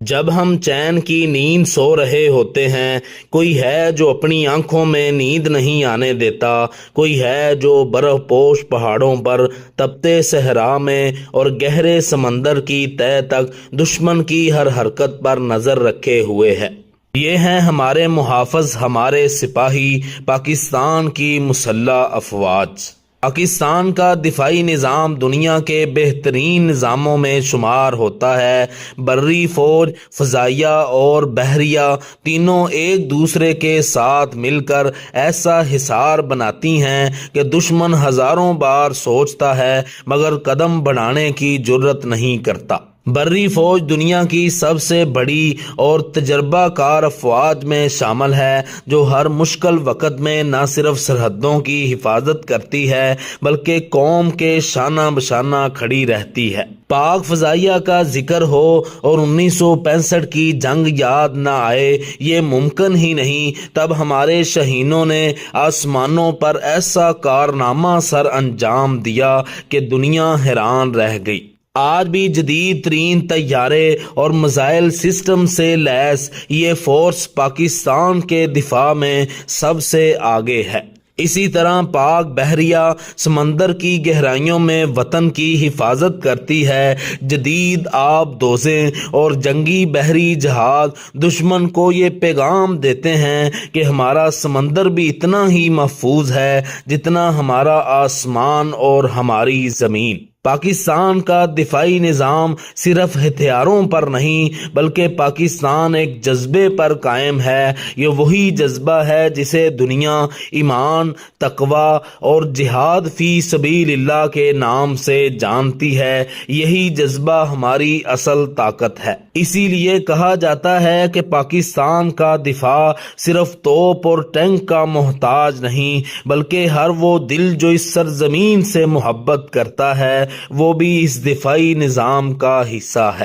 جب ہم چین کی نیند سو رہے ہوتے ہیں، کوئی ہے جو اپنی آنکھوں میں نیند نہیں آنے دیتا، کوئی ہے جو برف پوش پہاڑوں پر، تپتے صحرا میں اور گہرے سمندر کی تہہ تک دشمن کی ہر حرکت پر نظر رکھے ہوئے ہے۔ یہ ہیں ہمارے محافظ، ہمارے سپاہی، پاکستان کی مسلح افواج۔ پاکستان کا دفاعی نظام دنیا کے بہترین نظاموں میں شمار ہوتا ہے۔ بری فوج، فضائیہ اور بحریہ تینوں ایک دوسرے کے ساتھ مل کر ایسا حصار بناتی ہیں کہ دشمن ہزاروں بار سوچتا ہے مگر قدم بڑھانے کی جرت نہیں کرتا۔ بری فوج دنیا کی سب سے بڑی اور تجربہ کار افواج میں شامل ہے، جو ہر مشکل وقت میں نہ صرف سرحدوں کی حفاظت کرتی ہے بلکہ قوم کے شانہ بشانہ کھڑی رہتی ہے۔ پاک فضائیہ کا ذکر ہو اور 1965 کی جنگ یاد نہ آئے، یہ ممکن ہی نہیں۔ تب ہمارے شہینوں نے آسمانوں پر ایسا کارنامہ سر انجام دیا کہ دنیا حیران رہ گئی۔ آج بھی جدید ترین طیارے اور میزائل سسٹم سے لیس یہ فورس پاکستان کے دفاع میں سب سے آگے ہے۔ اسی طرح پاک بحریہ سمندر کی گہرائیوں میں وطن کی حفاظت کرتی ہے۔ جدید آب دوزیں اور جنگی بحری جہاز دشمن کو یہ پیغام دیتے ہیں کہ ہمارا سمندر بھی اتنا ہی محفوظ ہے جتنا ہمارا آسمان اور ہماری زمین۔ پاکستان کا دفاعی نظام صرف ہتھیاروں پر نہیں بلکہ پاکستان ایک جذبے پر قائم ہے۔ یہ وہی جذبہ ہے جسے دنیا ایمان، تقوی اور جہاد فی سبیل اللہ کے نام سے جانتی ہے۔ یہی جذبہ ہماری اصل طاقت ہے۔ اسی لیے کہا جاتا ہے کہ پاکستان کا دفاع صرف توپ اور ٹینک کا محتاج نہیں بلکہ ہر وہ دل جو اس سرزمین سے محبت کرتا ہے وہ بھی اس دفاعی نظام کا حصہ ہے۔